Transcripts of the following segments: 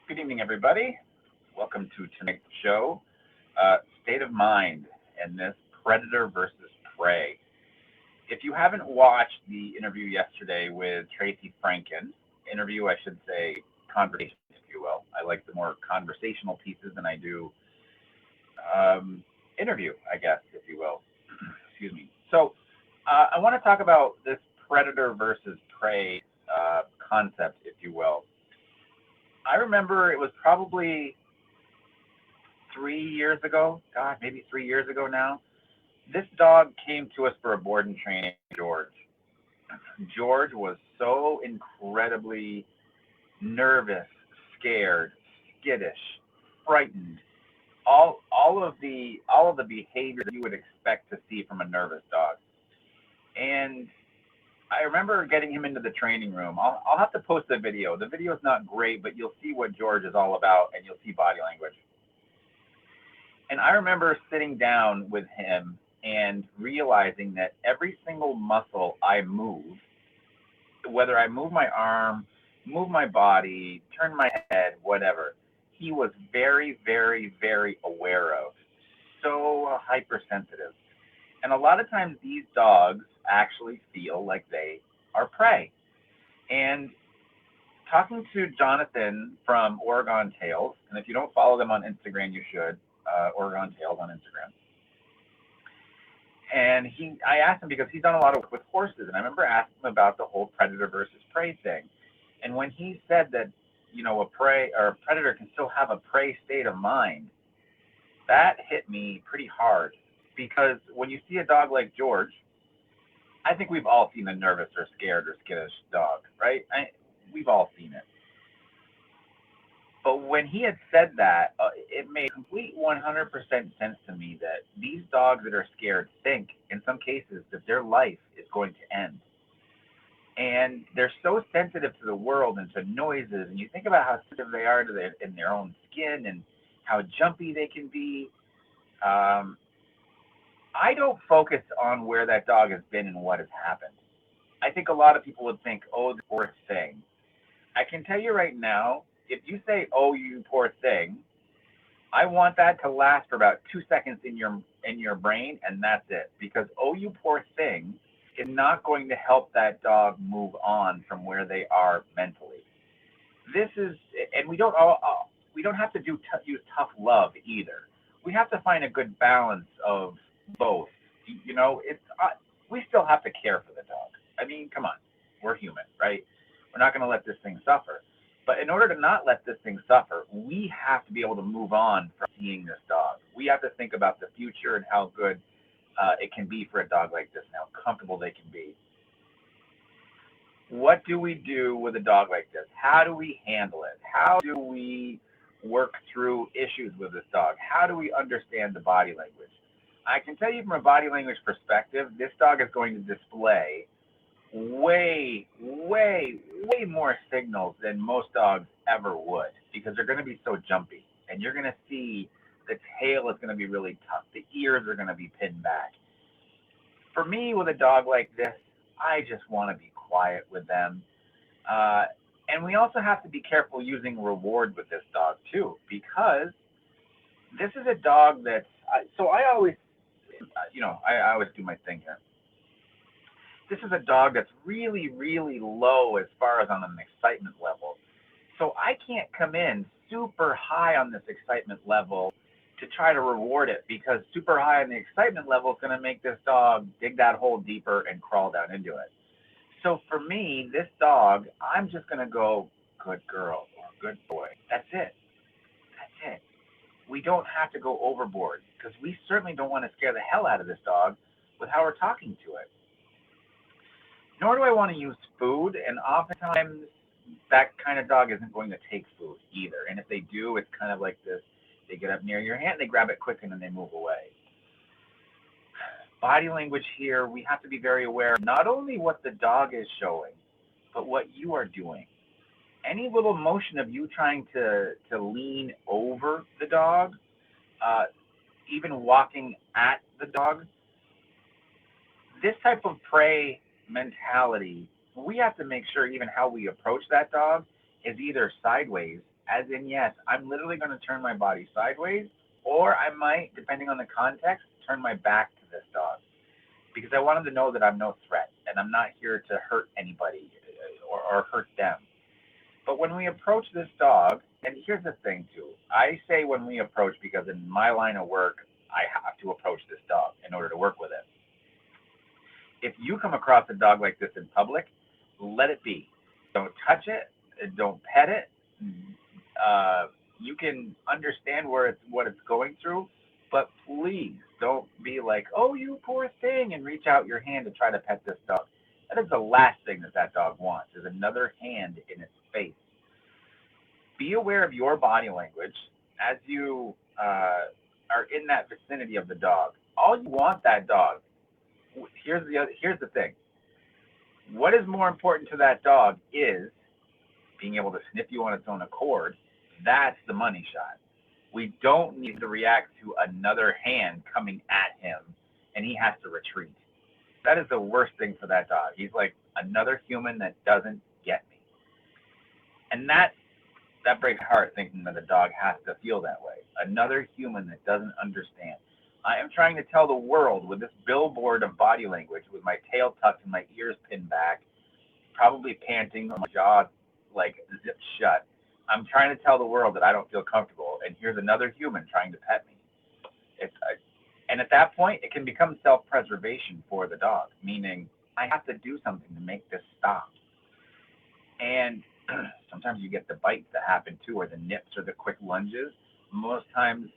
Good evening, everybody. Welcome to tonight's show, State of Mind, and this Predator versus Prey. If you haven't watched the interview yesterday with Tracy Franken, interview, I should say, conversation, if you will. I like the more conversational pieces than I do interview, I guess, if you will. Excuse me. So, I want to talk about this Predator versus Prey concept, if you will. I remember it was probably 3 years ago. God, maybe 3 years ago now. This dog came to us for a board and training. George. George was so incredibly nervous, scared, skittish, frightened. All of the behavior that you would expect to see from a nervous dog. And I remember getting him into the training room. I'll have to post the video. The video is not great, but you'll see what George is all about, and you'll see body language. And I remember sitting down with him and realizing that every single muscle I move, whether I move my arm, move my body, turn my head, whatever, he was very, very, very aware of. So hypersensitive. And a lot of times these dogs actually feel like they are prey. And talking to Jonathon from Oregon Tails, and if you don't follow them on Instagram, you should, Oregon Tails on Instagram. And I asked him because he's done a lot of work with horses, and I remember asking him about the whole predator versus prey thing. And when he said that, a prey or a predator can still have a prey state of mind, that hit me pretty hard because when you see a dog like George, I think we've all seen a nervous or scared or skittish dog, right? We've all seen it. But when he had said that, it made complete 100% sense to me that these dogs that are scared think, in some cases, that their life is going to end. And they're so sensitive to the world and to noises. And you think about how sensitive they are in their own skin and how jumpy they can be. I don't focus on where that dog has been and what has happened. I think a lot of people would think, oh, the poor thing. I can tell you right now, if you say, oh, you poor thing, I want that to last for about 2 seconds in your brain, and that's it. Because, oh, you poor thing is not going to help that dog move on from where they are mentally. This is, and we don't have to use tough love either. We have to find a good balance of both. We still have to care for the dog. I mean, come on, we're human, right? We're not going to let this thing suffer. But in order to not let this thing suffer, we have to be able to move on from seeing this dog. We have to think about the future and how good it can be for a dog like this and how comfortable they can be. What do we do with a dog like this? How do we handle it? How do we work through issues with this dog? How do we understand the body language? I can tell you from a body language perspective, this dog is going to display way, way, way more signals than most dogs ever would because they're going to be so jumpy. And you're going to see the tail is going to be really tough. The ears are going to be pinned back. For me, with a dog like this, I just want to be quiet with them. And we also have to be careful using reward with this dog too, because this is a dog that's, I always do my thing here. This is a dog that's really, really low as far as on an excitement level. So I can't come in super high on this excitement level to try to reward it because super high on the excitement level is going to make this dog dig that hole deeper and crawl down into it. So for me, this dog, I'm just going to go, good girl or good boy. That's it. That's it. We don't have to go overboard because we certainly don't want to scare the hell out of this dog with how we're talking to it. Nor do I want to use food, and oftentimes that kind of dog isn't going to take food either. And if they do, it's kind of like this. They get up near your hand, they grab it quick, and then they move away. Body language here, we have to be very aware of not only what the dog is showing, but what you are doing. Any little motion of you trying to lean over the dog, even walking at the dog, this type of prey mentality, we have to make sure even how we approach that dog is either sideways As in, yes, I'm literally going to turn my body sideways, or I might, depending on the context, turn my back to this dog because I want him to know that I'm no threat and I'm not here to hurt anybody or hurt them. But when we approach this dog, and here's the thing too, I say when we approach because in my line of work, I have to approach this dog in order to work with it. If you come across a dog like this in public, let it be. Don't touch it. Don't pet it. You can understand what it's going through, but please don't be like, "Oh, you poor thing," and reach out your hand to try to pet this dog. That is the last thing that dog wants is another hand in its face. Be aware of your body language as you are in that vicinity of the dog. All you want that dog. Here's the thing. What is more important to that dog is being able to sniff you on its own accord. That's the money shot. We don't need to react to another hand coming at him and he has to retreat. That is the worst thing for that dog. He's like another human that doesn't get me. And that breaks my heart thinking that a dog has to feel that way. Another human that doesn't understand. I am trying to tell the world with this billboard of body language, with my tail tucked and my ears pinned back, probably panting, or my jaw like zipped shut. I'm trying to tell the world that I don't feel comfortable, and here's another human trying to pet me. And at that point, it can become self-preservation for the dog, meaning I have to do something to make this stop. And sometimes you get the bites that happen too, or the nips or the quick lunges. Most times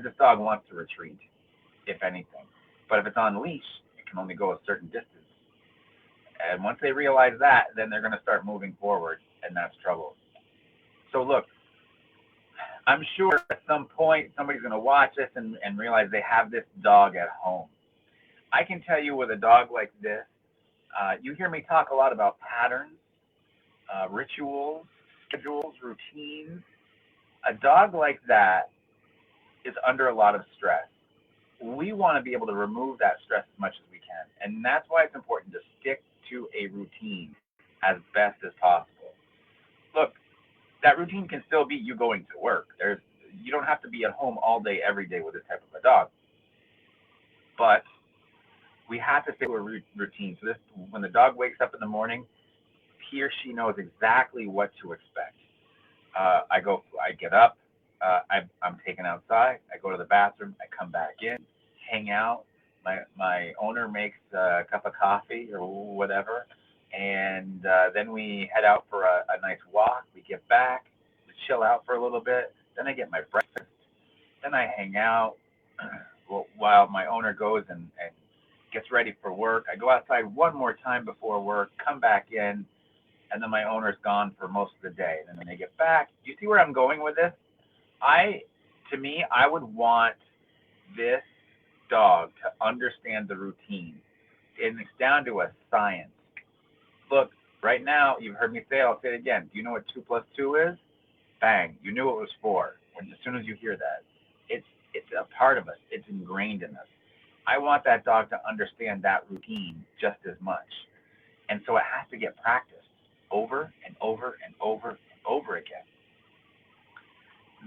this dog wants to retreat, if anything. But if it's on leash, it can only go a certain distance. And once they realize that, then they're going to start moving forward, and that's trouble. So look, I'm sure at some point somebody's going to watch this and realize they have this dog at home. I can tell you with a dog like this, you hear me talk a lot about patterns, rituals, schedules, routines. A dog like that is under a lot of stress. We want to be able to remove that stress as much as we can. And that's why it's important to stick to a routine as best as possible. Look, that routine can still be you going to work. You don't have to be at home all day, every day with this type of a dog. But we have to stick to a routine. So when the dog wakes up in the morning, he or she knows exactly what to expect. I get up, I'm taken outside, I go to the bathroom, I come back in, hang out. My owner makes a cup of coffee or whatever, and then we head out for a nice walk. We get back, we chill out for a little bit, then I get my breakfast, then I hang out while my owner goes and gets ready for work. I go outside one more time before work, come back in, and then my owner's gone for most of the day. And then when they get back, do you see where I'm going with this? I would want this dog to understand the routine. And it's down to a science. Look, right now, you've heard me say it, I'll say it again. Do you know what 2 plus 2 is? Bang, you knew it was 4 as soon as you hear that. It's a part of us. It's ingrained in us. I want that dog to understand that routine just as much. And so it has to get practiced over and over and over and over again.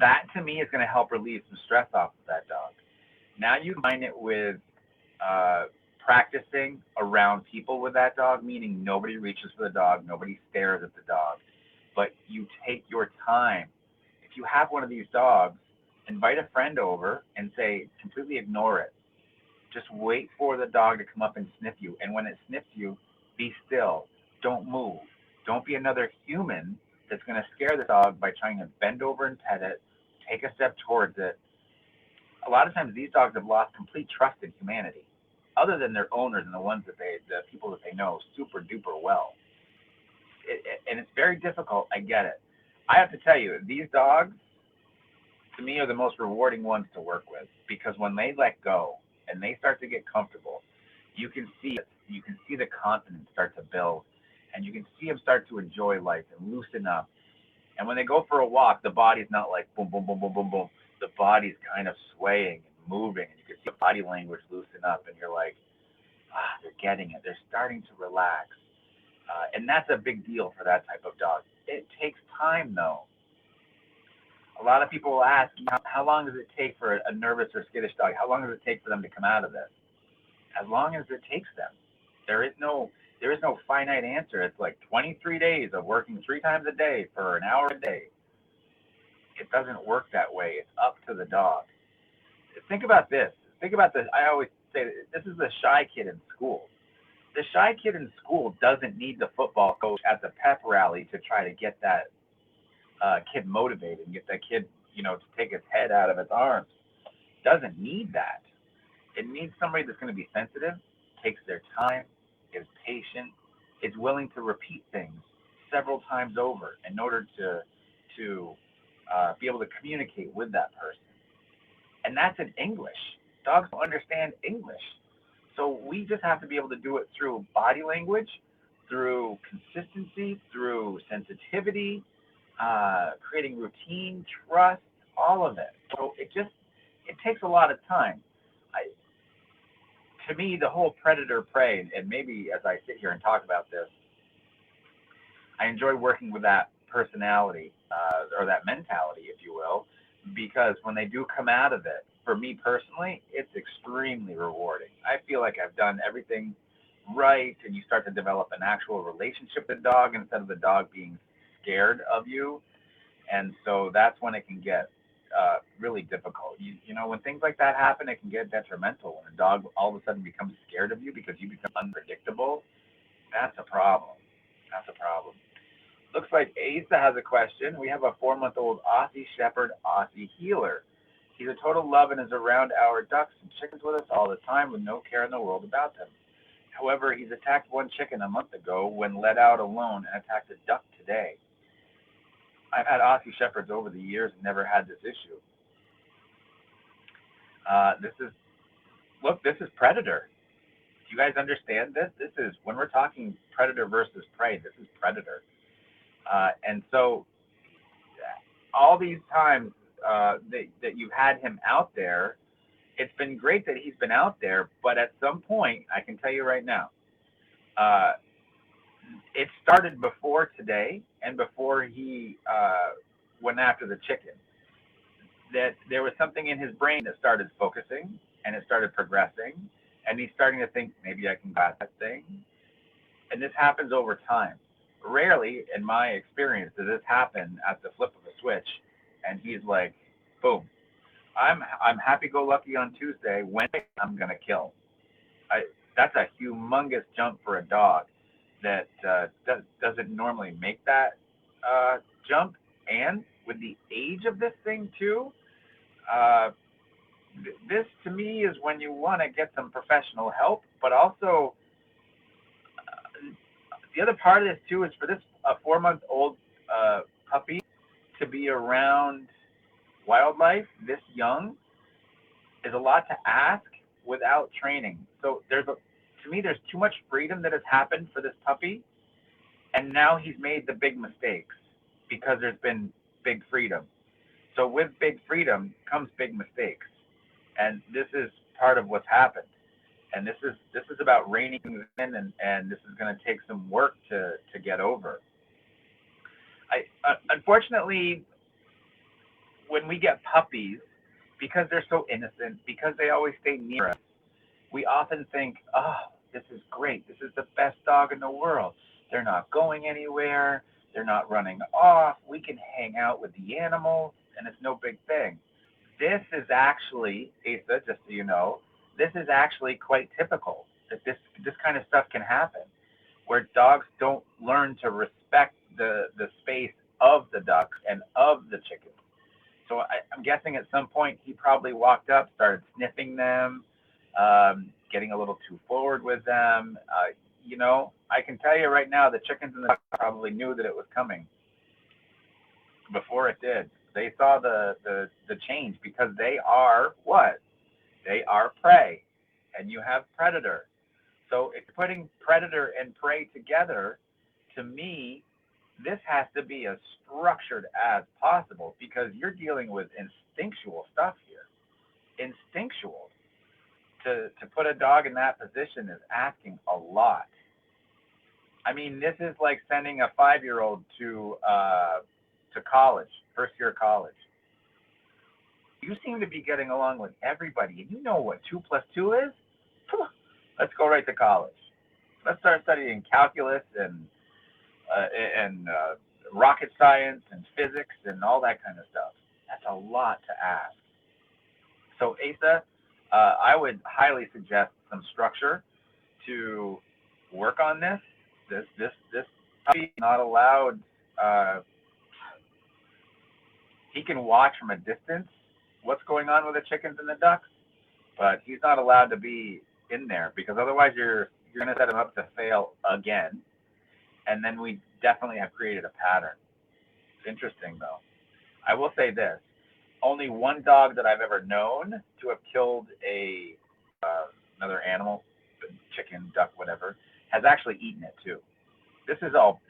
That, to me, is going to help relieve some stress off of that dog. Now you combine it with practicing around people with that dog, meaning nobody reaches for the dog, nobody stares at the dog, but you take your time. If you have one of these dogs, invite a friend over and say, completely ignore it. Just wait for the dog to come up and sniff you. And when it sniffs you, be still. Don't move. Don't be another human that's going to scare the dog by trying to bend over and pet it, take a step towards it. A lot of times these dogs have lost complete trust in humanity, other than their owners and the people that they know super duper well. And it's very difficult. I get it. I have to tell you, these dogs, to me, are the most rewarding ones to work with, because when they let go and they start to get comfortable, you can see it. You can see the confidence start to build, and you can see them start to enjoy life and loosen up. And when they go for a walk, the body's not like boom, boom, boom, boom, boom, boom. The body's kind of swaying and moving, and you can see the body language loosen up, and you're like, they're getting it. They're starting to relax. And that's a big deal for that type of dog. It takes time, though. lot of people will ask, how long does it take for a nervous or skittish dog? How long does it take for them to come out of this? As long as it takes them. There is no finite answer. It's like 23 days of working 3 times a day for an hour a day. It doesn't work that way. It's up to the dog. Think about this. Think about this. I always say this is the shy kid in school. The shy kid in school doesn't need the football coach at the pep rally to try to get that kid motivated and get that kid, to take his head out of its arms. Doesn't need that. It needs somebody that's going to be sensitive, takes their time, is patient, is willing to repeat things several times over in order to be able to communicate with that person. And that's in English. Dogs don't understand English. So we just have to be able to do it through body language, through consistency, through sensitivity, creating routine, trust, all of it. So it takes a lot of time. To me, the whole predator-prey, and maybe as I sit here and talk about this, I enjoy working with that personality, or that mentality, if you will, because when they do come out of it, for me personally, it's extremely rewarding. I feel like I've done everything right, and you start to develop an actual relationship with the dog instead of the dog being scared of you. And so that's when it can get really difficult. When things like that happen, it can get detrimental. When a dog all of a sudden becomes scared of you because you become unpredictable, that's a problem. That's a problem. Looks like Asa has a question. We have a 4-month-old Aussie Shepherd Aussie Healer. He's a total love and is around our ducks and chickens with us all the time with no care in the world about them. However, he's attacked one chicken a month ago when let out alone and attacked a duck today. I've had Aussie Shepherds over the years and never had this issue. This is predator. Do you guys understand this? This is, when we're talking predator versus prey, this is predator. And so all these times that you've had him out there, it's been great that he's been out there, but at some point, I can tell you right now, it started before today and before he went after the chicken, that there was something in his brain that started focusing and it started progressing, and he's starting to think, maybe I can got that thing. And this happens over time. Rarely, in my experience, does this happen at the flip of a switch, and he's like, boom, I'm happy-go-lucky on Tuesday, Wednesday I'm going to kill. That's a humongous jump for a dog that doesn't normally make that jump. And with the age of this thing too, this to me is when you want to get some professional help, but also the other part of this too is for this 4-month-old puppy to be around wildlife this young is a lot to ask without training. So to me, there's too much freedom that has happened for this puppy, and now he's made the big mistakes because there's been big freedom. So with big freedom comes big mistakes, and this is part of what's happened. And this is about reining in, and this is going to take some work to get over. Unfortunately, when we get puppies, because they're so innocent, because they always stay near us, we often think, oh, this is great. This is the best dog in the world. They're not going anywhere. They're not running off. We can hang out with the animals, and it's no big thing. This is actually, Asa, just so you know, this is actually quite typical, that this kind of stuff can happen, where dogs don't learn to respect the space of the ducks and of the chickens. So I'm guessing at some point he probably walked up, started sniffing them, getting a little too forward with them. I can tell you right now, the chickens and the ducks probably knew that it was coming before it did. They saw the change because they are what? They are prey, and you have predator. So it's putting predator and prey together. To me, this has to be as structured as possible because you're dealing with instinctual stuff here. Instinctual. To put a dog in that position is asking a lot. I mean, this is like sending a 5-year-old to college, first year of college. You seem to be getting along with everybody, and you know what 2 plus 2 is? Let's go right to college. Let's start studying calculus and rocket science and physics and all that kind of stuff. That's a lot to ask. So Asa, I would highly suggest some structure to work on this. This puppy is not allowed. Uh, he can watch from a distance what's going on with the chickens and the ducks, but he's not allowed to be in there because otherwise you're going to set him up to fail again, and then we definitely have created a pattern. It's interesting though. I will say this: only one dog that I've ever known to have killed another animal, chicken, duck, whatever, has actually eaten it too. This is all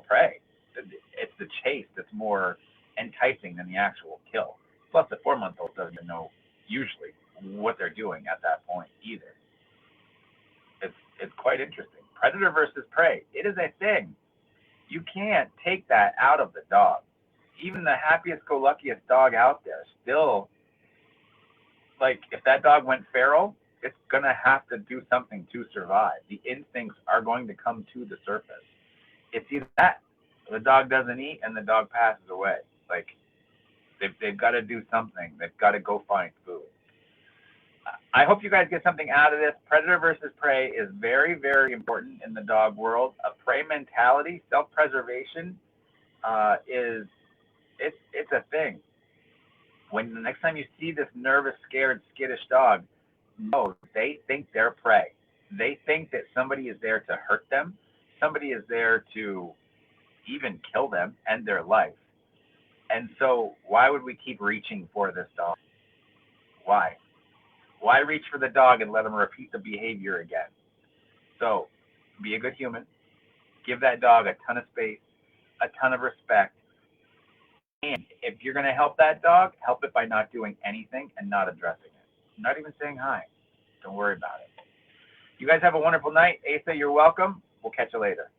prey. It's the chase that's more enticing than the actual kill. Plus, the 4-month-old doesn't even know usually what they're doing at that point either. It's quite interesting. Predator versus prey. It is a thing. You can't take that out of the dog. Even the happiest go luckiest dog out there still, like, if that dog went feral, it's gonna have to do something to survive. The instincts are going to come to the surface. It's either that the dog doesn't eat and the dog passes away. Like, they've got to do something. They've got to go find food. I hope you guys get something out of this. Predator versus prey is very, very important in the dog world. A prey mentality, self-preservation, it's a thing. When the next time you see this nervous, scared, skittish dog, no, they think they're prey. They think that somebody is there to hurt them. Somebody is there to even kill them, end their life. And so why would we keep reaching for this dog? Why? Why reach for the dog and let him repeat the behavior again? So be a good human. Give that dog a ton of space, a ton of respect. And if you're going to help that dog, help it by not doing anything and not addressing it. Not even saying hi. Don't worry about it. You guys have a wonderful night. Asa, you're welcome. We'll catch you later.